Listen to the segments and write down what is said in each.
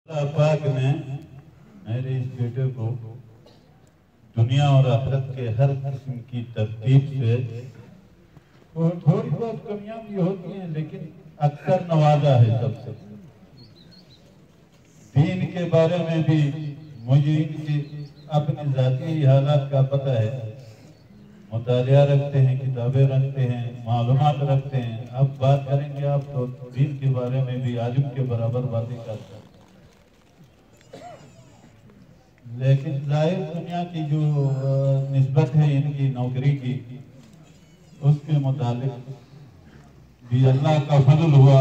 اللہ پاک نے میرے اس بیٹے کو دنیا اور آخرت کے ہر قسم کی ترتیب سے تھوڑی بہت کمیاں بھی ہوتی ہیں لیکن اکثر نوازا ہے سب سے۔ دین کے بارے میں بھی مجھے ان کی اپنی ذاتی حالات کا پتہ ہے، مطالعہ رکھتے ہیں، کتابیں رکھتے ہیں، معلومات رکھتے ہیں۔ اب بات کریں گے آپ تو دین کے بارے میں بھی عالم کے برابر باتیں کرتے ہیں، لیکن ظاہر دنیا کی جو نسبت ہے ان کی نوکری کی، اس کے متعلق بھی اللہ کا فضل ہوا،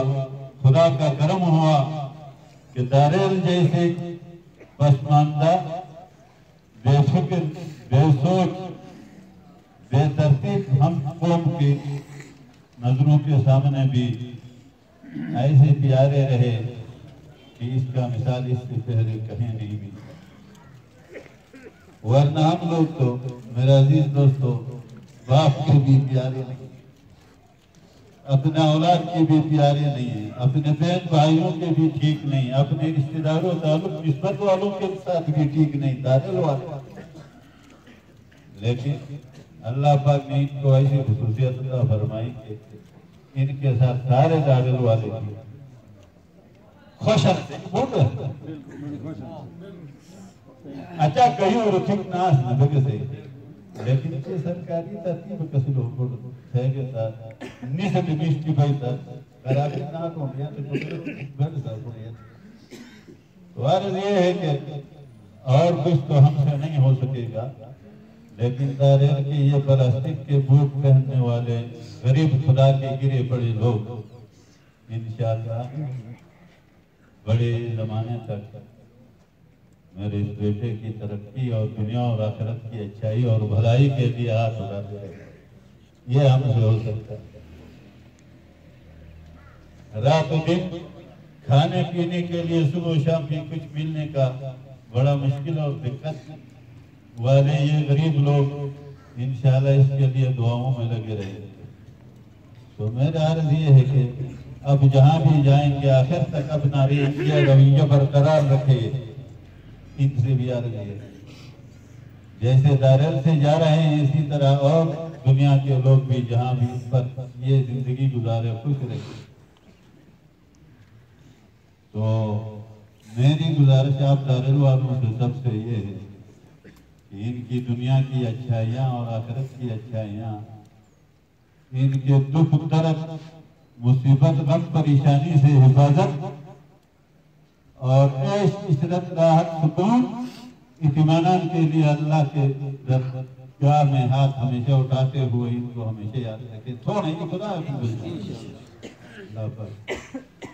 خدا کا کرم ہوا کہ داریل جیسے پسماندہ، بے فکر، بے سوچ، بے ترتیب ہم قوم کی نظروں کے سامنے بھی ایسے پیارے رہے کہ اس کا مثال اس سے پہلے کہیں نہیں ملی۔ ورنہ ہم لوگ تو میرا عزیز دوستو باپ کے بھی پیارے نہیں، اپنے اولاد کے بھی پیارے نہیں ہیں، اپنے بہن بھائیوں کے بھی ٹھیک نہیں، اپنے رشتہ داروں تعلق نسبت والوں کے ساتھ بھی ٹھیک نہیں، داخل والے۔ لیکن اللہ پاک نے ان کو ایسی خصوصیت عطا فرمائی کہ ان کے ساتھ سارے داخل والے بھی خوش رہتے ہیں۔ اچھا کہیں اور ٹھیک ناس نہ بگے سے لیکن یہ سرکاری ترتیب کسی لوگ کو ہے کہ تھا نیسے بیشتی بیتا قرابی ناک ہوں گیا تو گھر سا پڑے۔ تو عرض یہ ہے کہ اور کچھ تو ہم سے نہیں ہو سکے گا، لیکن داریل کے یہ پلاسٹک کے بوٹ پہننے والے غریب خدا کے گرے پڑے لوگ انشاءاللہ بڑے زمانے تک میرے اس بیٹے کی ترقی اور دنیا اور آخرت کی اچھائی اور بھلائی کے لیے ہاتھ اٹھاتے رہے۔ یہ ہم سے ہو سکتا ہے۔ رات و دن کھانے پینے کے لیے صبح و شام بھی کچھ ملنے کا بڑا مشکل اور دقت والے یہ غریب لوگ انشاءاللہ اس کے لیے دعاؤں میں لگے رہے۔ تو میرا عرض یہ ہے کہ اب جہاں بھی جائیں گے آخر تک اپنا رویہ برقرار رکھے۔ ان سے بھی عرض ہے جیسے داریل سے جا رہے ہیں اسی طرح اور دنیا کے لوگ بھی جہاں بھی اس پر یہ زندگی گزارے خوش رہے۔ تو میری گزارش آپ داریل والوں سے سب سے یہ ہے کہ ان کی دنیا کی اچھائیاں اور آخرت کی اچھائیاں، ان کے دکھ درد مصیبت غم پریشانی سے حفاظت اور عیش عشرت راحت سکون اطمینان کے لیے اللہ کے درگاہ میں ہاتھ ہمیشہ اٹھاتے ہوئے ان کو ہمیشہ یاد رکھے۔ تھوڑا ہی خدا حافظ۔ اللہ حافظ۔